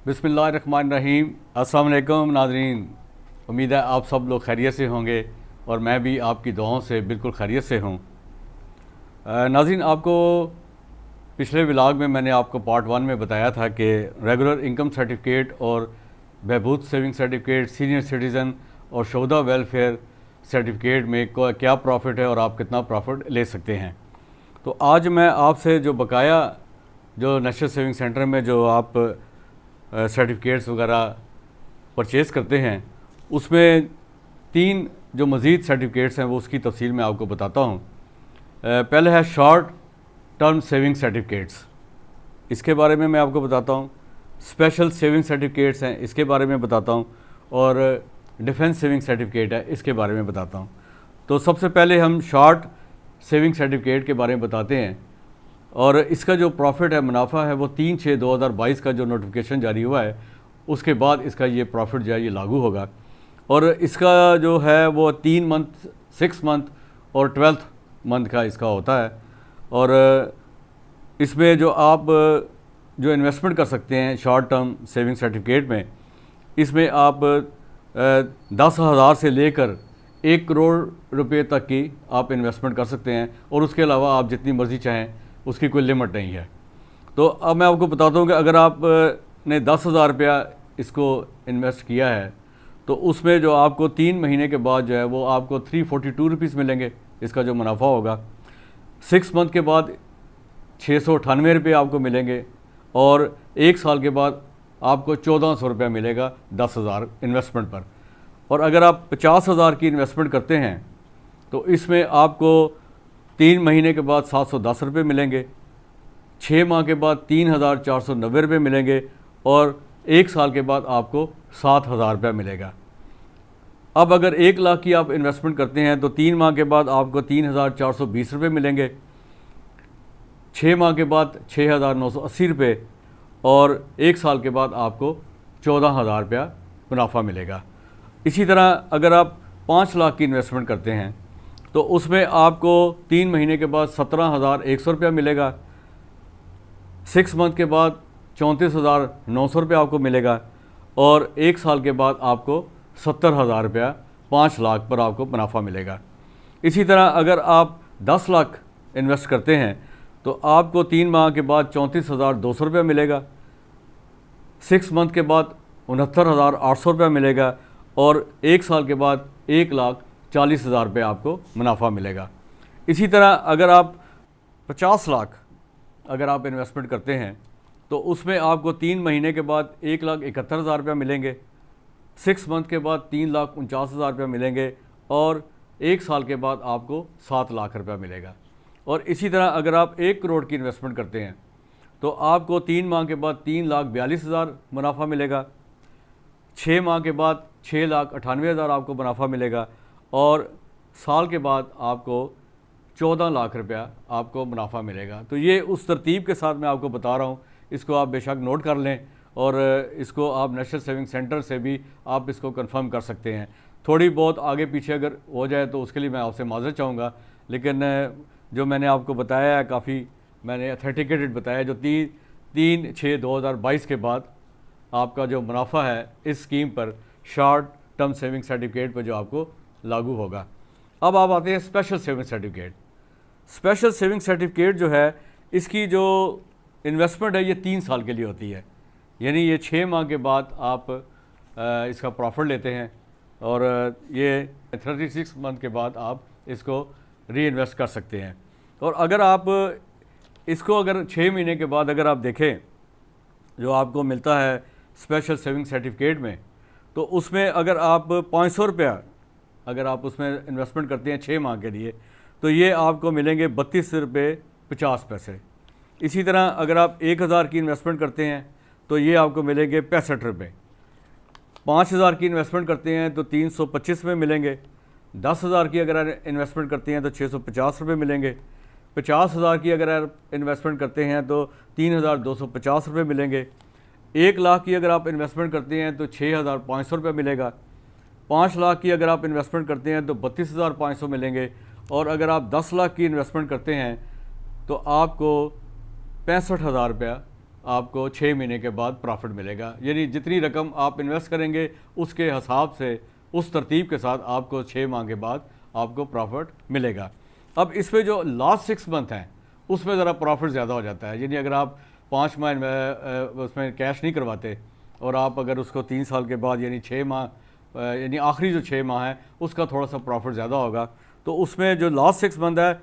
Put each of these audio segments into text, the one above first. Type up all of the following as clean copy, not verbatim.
बिस्मिल्लाहिर्रहमानिर्रहीम। अस्सलाम वालेकुम नाज़रीन, उम्मीद है आप सब लोग खैरियत से होंगे और मैं भी आपकी दुआओं से बिल्कुल खैरियत से हूँ। नाज़रीन, आपको पिछले व्लॉग में मैंने आपको पार्ट 1 में बताया था कि रेगुलर इनकम सर्टिफिकेट और बहबूद सेविंग सर्टिफिकेट, सीनियर सिटीज़न और शोहदा वेलफेयर सर्टिफिकेट में क्या प्रॉफिट है और आप कितना प्रॉफिट ले सकते हैं। तो आज मैं आपसे जो बकाया जो नेशनल सेविंग सेंटर में जो आप सर्टिफिकेट्स वगैरह परचेज़ करते हैं, उसमें 3 जो मज़ीद सर्टिफिकेट्स हैं वो उसकी तफसील मैं आपको बताता हूँ। पहले है शॉर्ट टर्म सेविंग सर्टिफिकेट्स, इसके बारे में मैं आपको बताता हूँ। स्पेशल सेविंग सर्टिफिकेट्स हैं, इसके बारे में बताता हूँ। और डिफेंस सेविंग सर्टिफिकेट है, इसके बारे में बताता हूँ। तो सबसे पहले हम शॉर्ट सेविंग सर्टिफिकेट के बारे में बताते हैं। और इसका जो प्रॉफिट है, मुनाफा है, वो 3/6/2022 का जो नोटिफिकेशन जारी हुआ है उसके बाद इसका ये प्रॉफिट जो है ये लागू होगा। और इसका जो है वो 3 मंथ, 6 मंथ और 12th मंथ का इसका होता है। और इसमें जो आप जो इन्वेस्टमेंट कर सकते हैं शॉर्ट टर्म सेविंग सर्टिफिकेट में, इसमें आप 10,000 से लेकर 1 करोड़ रुपए तक की आप इन्वेस्टमेंट कर सकते हैं और उसके अलावा आप जितनी मर्ज़ी चाहें, उसकी कोई लिमिट नहीं है। तो अब मैं आपको बताता हूँ कि अगर आपने 10,000 रुपया इसको इन्वेस्ट किया है तो उसमें जो आपको 3 महीने के बाद जो है वो आपको 342 रुपीज़ मिलेंगे, इसका जो मुनाफा होगा। 6 मंथ के बाद 698 रुपये आपको मिलेंगे और 1 साल के बाद आपको 1400 रुपया मिलेगा 10,000 इन्वेस्टमेंट पर। और अगर आप 50,000 की इन्वेस्टमेंट करते हैं तो इसमें आपको 3 महीने के बाद 710 रुपये मिलेंगे, 6 माह के बाद 3,490 रुपये मिलेंगे और 1 साल के बाद आपको 7,000 रुपया मिलेगा। अब अगर 1 लाख की आप इन्वेस्टमेंट करते हैं तो 3 माह के बाद आपको 3,420 रुपये मिलेंगे, 6 माह के बाद 6,980 रुपये और 1 साल के बाद आपको 14,000 रुपया मुनाफा मिलेगा। इसी तरह अगर आप 5 लाख की इन्वेस्टमेंट करते हैं तो उसमें आपको 3 महीने के बाद 17,100 रुपया मिलेगा, 6 मंथ के बाद 34,900 रुपया आपको मिलेगा और 1 साल के बाद आपको 70,000 रुपया 5 लाख पर आपको मुनाफा मिलेगा। इसी तरह अगर आप 10 लाख इन्वेस्ट करते हैं तो आपको 3 माह के बाद 34,200 रुपया मिलेगा, 6 मंथ के बाद 69,800 रुपया मिलेगा और 1 साल के बाद 1,40,000 रुपये आपको मुनाफा मिलेगा। इसी तरह अगर आप 50 लाख अगर आप इन्वेस्टमेंट करते हैं तो उसमें आपको 3 महीने के बाद 1,71,000 रुपया मिलेंगे, 6 मंथ के बाद 3,49,000 रुपया मिलेंगे और 1 साल के बाद आपको 7 लाख रुपया मिलेगा। और इसी तरह अगर आप 1 करोड़ की इन्वेस्टमेंट करते हैं तो आपको 3 माह के बाद 3,42,000 मुनाफा मिलेगा, 6 माह के बाद 6,98,000 आपको मुनाफा मिलेगा और साल के बाद आपको 14 लाख रुपया आपको मुनाफा मिलेगा। तो ये उस तरतीब के साथ मैं आपको बता रहा हूँ, इसको आप बेशक नोट कर लें और इसको आप नेशनल सेविंग सेंटर से भी आप इसको कंफर्म कर सकते हैं। थोड़ी बहुत आगे पीछे अगर हो जाए तो उसके लिए मैं आपसे माज़रत चाहूँगा, लेकिन जो मैंने आपको बताया है काफ़ी मैंने अथेंटिकेटेड बताया, जो 3/6/2022 के बाद आपका जो मुनाफा है इस स्कीम पर शॉर्ट टर्म सेविंग सर्टिफिकेट पर जो आपको लागू होगा। अब आप आते हैं special saving certificate. Special saving certificate जो है इसकी जो इन्वेस्टमेंट है ये 3 साल के लिए होती है, यानी ये 6 माह के बाद आप इसका प्रॉफिट लेते हैं और ये 36 मंथ के बाद आप इसको री इन्वेस्ट कर सकते हैं। और अगर आप इसको अगर 6 महीने के बाद अगर आप देखें जो आपको मिलता है स्पेशल सेविंग सर्टिफिकेट में, तो उसमें अगर आप 500 रुपया अगर आप उसमें इन्वेस्टमेंट करते हैं 6 माह के लिए तो ये आपको मिलेंगे 32 रुपये 50 पैसे। इसी तरह अगर आप 1,000 की इन्वेस्टमेंट करते हैं तो ये आपको मिलेंगे 65 रुपये। 5,000 की इन्वेस्टमेंट करते हैं तो 325 रुपये मिलेंगे, 10,000 की अगर इन्वेस्टमेंट करते हैं तो 650 रुपये मिलेंगे, 50,000 की अगर इन्वेस्टमेंट करते हैं तो 3,250 रुपये मिलेंगे, 1 लाख की अगर आप इन्वेस्टमेंट करते हैं तो 6,500 रुपये मिलेगा, 5 लाख की अगर आप इन्वेस्टमेंट करते हैं तो 32,500 मिलेंगे और अगर आप 10 लाख की इन्वेस्टमेंट करते हैं तो आपको 65,000 रुपया आपको 6 महीने के बाद प्रॉफिट मिलेगा। यानी जितनी रकम आप इन्वेस्ट करेंगे उसके हिसाब से, उस तरतीब के साथ आपको 6 माह के बाद आपको प्रॉफिट मिलेगा। अब इसमें जो लास्ट 6 मंथ हैं उसमें ज़रा प्रॉफिट ज़्यादा हो जाता है। यानी अगर आप 5 माह उसमें कैश नहीं करवाते और आप अगर उसको 3 साल के बाद यानी 6 माह यानी आखिरी जो 6 माह है उसका थोड़ा सा प्रॉफिट ज़्यादा होगा, तो उसमें जो लास्ट 6 मंथ है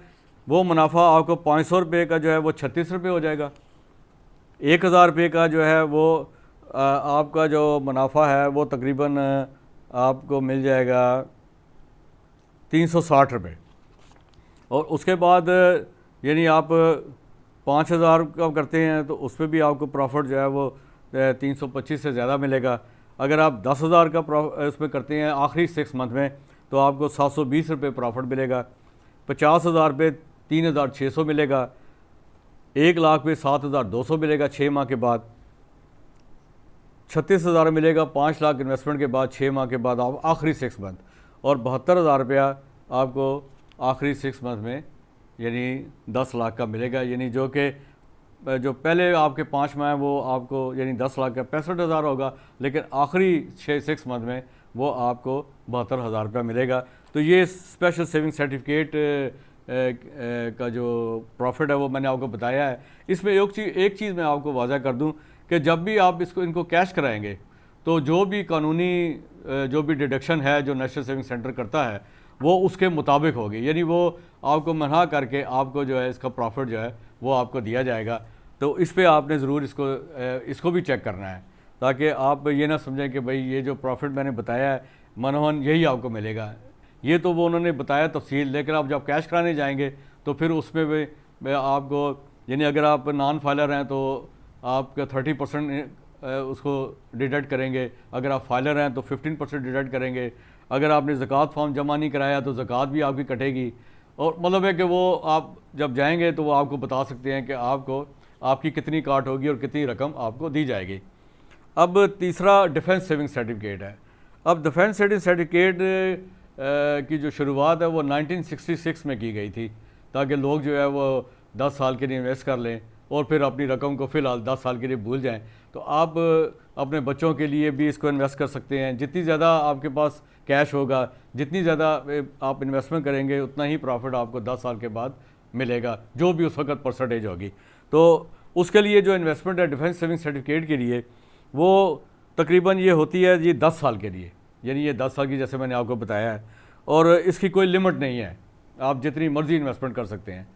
वो मुनाफा आपको 500 रुपये का जो है वो 36 रुपये हो जाएगा। 1000 रुपये का जो है वो आपका जो मुनाफा है वो तकरीबन आपको मिल जाएगा 360 रुपये। और उसके बाद यानी आप 5000 का करते हैं तो उस पर भी आपको प्रॉफिट जो है वो 325 से ज़्यादा मिलेगा। अगर आप 10,000 का उसमें करते हैं आखिरी 6 मंथ में तो आपको 720 रुपये प्रॉफिट मिलेगा। 50,000 पे 3,600 मिलेगा। 1 लाख पे 7,200 मिलेगा 6 माह के बाद। 36,000 मिलेगा 5 लाख इन्वेस्टमेंट के बाद 6 माह के बाद आप आखिरी 6 मंथ। और 72,000 रुपया आपको आखिरी 6 मंथ में यानी 10 लाख का मिलेगा। यानी जो कि जो पहले आपके 5 माह वो आपको यानी 10 लाख का 65,000 होगा, लेकिन आखिरी 6 मंथ में वो आपको 72,000 रुपया मिलेगा। तो ये स्पेशल सेविंग सर्टिफिकेट का जो प्रॉफिट है वो मैंने आपको बताया है। इसमें एक चीज़ मैं आपको वाज़ा कर दूं कि जब भी आप इनको कैश कराएंगे तो जो भी कानूनी जो भी डिडक्शन है जो नेशनल सेविंग सेंटर करता है वो उसके मुताबिक होगी। यानी वो आपको मना करके आपको जो है इसका प्रॉफिट जो है वो आपको दिया जाएगा। तो इस पर आपने ज़रूर इसको भी चेक करना है ताकि आप ये ना समझें कि भाई ये जो प्रॉफिट मैंने बताया है मनोहन यही आपको मिलेगा। ये तो वो उन्होंने बताया तफसील, लेकिन आप जब कैश कराने जाएंगे तो फिर उसमें भी आपको यानी अगर आप नॉन फाइलर हैं तो आपका 30% उसको डिडक्ट करेंगे। अगर आप फाइलर हैं तो 15% डिडक्ट करेंगे। अगर आपने ज़कात फॉर्म जमा नहीं कराया तो ज़कात भी आपकी कटेगी। और मतलब है कि वो आप जब जाएंगे तो वो आपको बता सकते हैं कि आपकी कितनी काट होगी और कितनी रकम आपको दी जाएगी। अब तीसरा डिफेंस सेविंग सर्टिफिकेट है। अब डिफेंस सेविंग सर्टिफिकेट की जो शुरुआत है वो 1966 में की गई थी ताकि लोग जो है वो 10 साल के लिए इन्वेस्ट कर लें और फिर अपनी रकम को फ़िलहाल 10 साल के लिए भूल जाएं। तो आप अपने बच्चों के लिए भी इसको इन्वेस्ट कर सकते हैं। जितनी ज़्यादा आपके पास कैश होगा, जितनी ज़्यादा आप इन्वेस्टमेंट करेंगे उतना ही प्रॉफिट आपको 10 साल के बाद मिलेगा, जो भी उस वक्त परसेंटेज होगी। तो उसके लिए जो इन्वेस्टमेंट है डिफेंस सेविंग सर्टिफिकेट के लिए वो तकरीबन ये होती है ये 10 साल के लिए। यानी ये 10 साल की जैसे मैंने आपको बताया है और इसकी कोई लिमिट नहीं है, आप जितनी मर्ज़ी इन्वेस्टमेंट कर सकते हैं।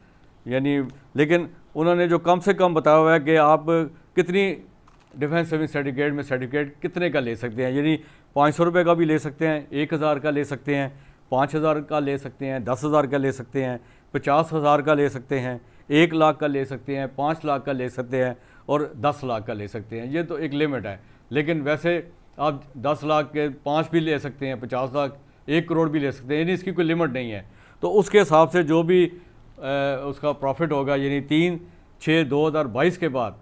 यानी लेकिन उन्होंने जो कम से कम बताया हुआ है कि आप कितनी डिफेंस सेविंग सर्टिफिकेट में सर्टिफिकेट कितने का ले सकते हैं। यानी 500 रुपये का भी ले सकते हैं, 1000 का ले सकते हैं, 5000 का ले सकते हैं, 10,000 का ले सकते हैं, 50,000 का ले सकते हैं, 1 लाख का ले सकते हैं, 5 लाख का ले सकते हैं और 10 लाख का ले सकते हैं। ये तो एक लिमिट है, लेकिन वैसे आप 10 लाख के 5 भी ले सकते हैं, 50 लाख, 1 करोड़ भी ले सकते हैं। यानी इसकी कोई लिमिट नहीं है। तो उसके हिसाब से जो भी उसका प्रॉफिट होगा यानी 3/6/2022 के बाद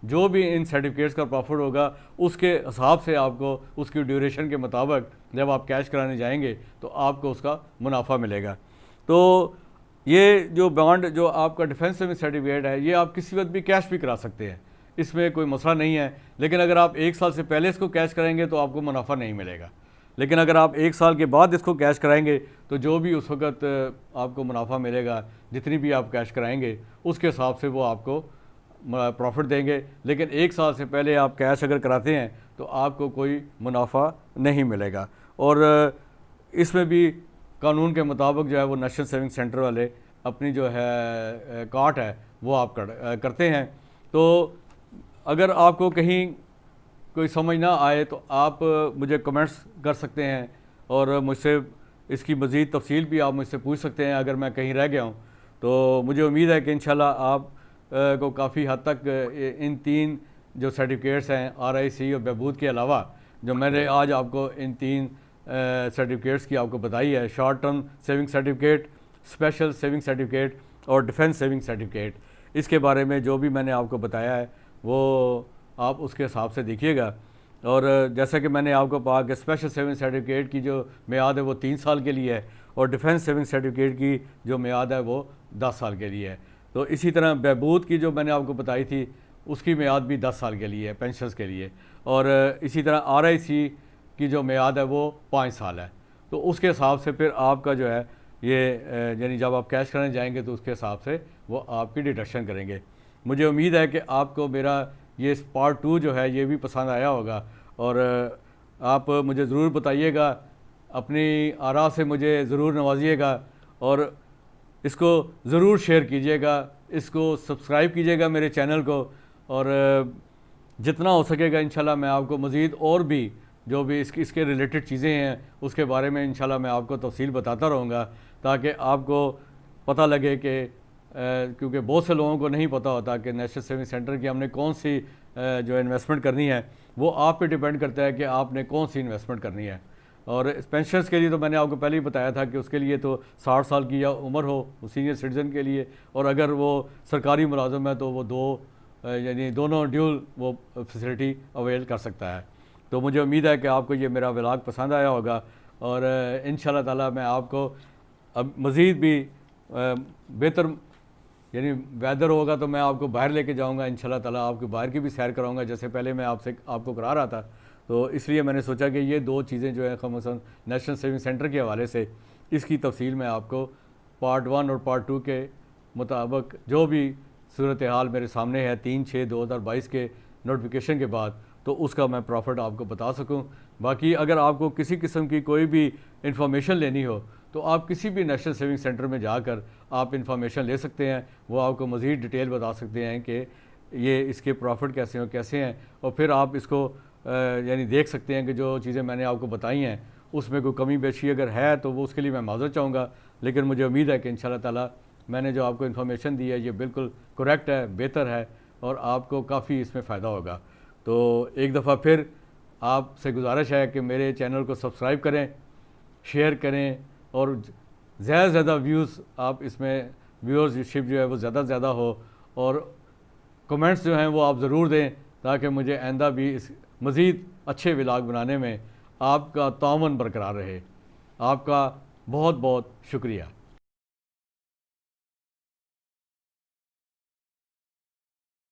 जो भी इन सर्टिफिकेट्स का प्रॉफिट होगा उसके हिसाब से आपको उसकी ड्यूरेशन के मुताबिक जब आप कैश कराने जाएंगे तो आपको उसका मुनाफा मिलेगा। तो ये जो बॉन्ड जो आपका डिफेंस सेविंग सर्टिफिकेट है ये आप किसी वक्त भी कैश भी करा सकते हैं, इसमें कोई मसला नहीं है। लेकिन अगर आप 1 साल से पहले इसको कैश कराएंगे तो आपको मुनाफा नहीं मिलेगा। लेकिन अगर आप 1 साल के बाद इसको कैश कराएंगे तो जो भी उस वक्त आपको मुनाफा मिलेगा, जितनी भी आप कैश कराएंगे उसके हिसाब से वो आपको प्रॉफिट देंगे। लेकिन 1 साल से पहले आप कैश अगर कराते हैं तो आपको कोई मुनाफा नहीं मिलेगा। और इसमें भी कानून के मुताबिक जो है वो नेशनल सेविंग सेंटर वाले अपनी जो है काट है वो आप करते हैं। तो अगर आपको कहीं कोई समझ ना आए तो आप मुझे कमेंट्स कर सकते हैं और मुझसे इसकी मज़ीद तफसील भी आप मुझसे पूछ सकते हैं अगर मैं कहीं रह गया हूँ। तो मुझे उम्मीद है कि इंशाल्लाह आप को काफ़ी हद तक इन 3 जो सर्टिफिकेट्स हैं RIC और बहबूद के अलावा जो मैंने आज आपको इन 3 सर्टिफिकेट्स की आपको बताई है, short term saving certificate, special saving certificate और डिफेंस सेविंग सर्टिफिकेट, इसके बारे में जो भी मैंने आपको बताया है वो आप उसके हिसाब से देखिएगा। और जैसा कि मैंने आपको कहा कि स्पेशल सेविंग सर्टिफिकेट की जो मियाद है वो 3 साल के लिए है और डिफेंस सेविंग सर्टिफिकेट की जो मियाद है वो 10 साल के लिए है। तो इसी तरह बहबूद की जो मैंने आपको बताई थी उसकी मियाद भी 10 साल के लिए है पेंशन्स के लिए, और इसी तरह RIC की जो मियाद है वो 5 साल है। तो उसके हिसाब से फिर आपका जो है ये यानी जब आप कैश करने जाएंगे तो उसके हिसाब से वो आपकी डिडक्शन करेंगे। मुझे उम्मीद है कि आपको मेरा ये पार्ट 2 जो है ये भी पसंद आया होगा, और आप मुझे ज़रूर बताइएगा, अपनी आरा से मुझे ज़रूर नवाजिएगा, और इसको ज़रूर शेयर कीजिएगा, इसको सब्सक्राइब कीजिएगा मेरे चैनल को, और जितना हो सकेगा इंशाल्लाह मैं आपको मज़ीद और भी जो भी इसके रिलेटेड चीज़ें हैं उसके बारे में इंशाल्लाह मैं आपको तफसील बताता रहूँगा, ताकि आपको पता लगे कि क्योंकि बहुत से लोगों को नहीं पता होता कि नेशनल सेविंग सेंटर की हमने कौन सी जो इन्वेस्टमेंट करनी है, वो आप पे डिपेंड करता है कि आपने कौन सी इन्वेस्टमेंट करनी है। और पेंशन्स के लिए तो मैंने आपको पहले ही बताया था कि उसके लिए तो 60 साल की या उम्र हो सीनियर सिटीज़न के लिए, और अगर वो सरकारी मुलाजम है तो वो यानी दोनों ड्यूल वो फैसिलिटी अवेल कर सकता है। तो मुझे उम्मीद है कि आपको ये मेरा व्लॉग पसंद आया होगा, और इंशाल्लाह ताला मैं आपको अब मज़ीद भी बेहतर यानी वेदर होगा तो मैं आपको बाहर लेके जाऊंगा इंशाल्लाह ताला, आपको बाहर की भी सैर कराऊंगा जैसे पहले मैं आपको करा रहा था। तो इसलिए मैंने सोचा कि ये 2 चीज़ें जो है खमसन नेशनल सेविंग सेंटर के हवाले से इसकी तफसील मैं आपको पार्ट 1 और पार्ट 2 के मुताबिक जो भी सूरत हाल मेरे सामने है 3/6/2022 के नोटिफिकेशन के बाद, तो उसका मैं प्रॉफिट आपको बता सकूं। बाकी अगर आपको किसी किस्म की कोई भी इंफॉर्मेशन लेनी हो तो आप किसी भी नेशनल सेविंग सेंटर में जाकर आप इंफॉर्मेशन ले सकते हैं, वो आपको मज़ीद डिटेल बता सकते हैं कि ये इसके प्रॉफिट कैसे हैं, और फिर आप इसको यानी देख सकते हैं कि जो चीज़ें मैंने आपको बताई हैं उसमें कोई कमी बेशी अगर है तो वो उसके लिए मैं माज़रत चाहूँगा। लेकिन मुझे उम्मीद है कि इंशाल्लाह ताला मैंने जो आपको इन्फॉर्मेशन दी है ये बिल्कुल करेक्ट है, बेहतर है, और आपको काफ़ी इसमें फ़ायदा होगा। तो एक दफ़ा फिर आपसे गुजारिश है कि मेरे चैनल को सब्सक्राइब करें, शेयर करें, और ज़्यादा से ज़्यादा व्यूज़ आप इसमें व्यूअरशिप जो है वो ज़्यादा से ज़्यादा हो, और कमेंट्स जो हैं वो आप ज़रूर दें ताकि मुझे आइंदा भी इस मज़ीद अच्छे व्लॉग बनाने में आपका ताउन बरकरार रहे। आपका बहुत बहुत शुक्रिया।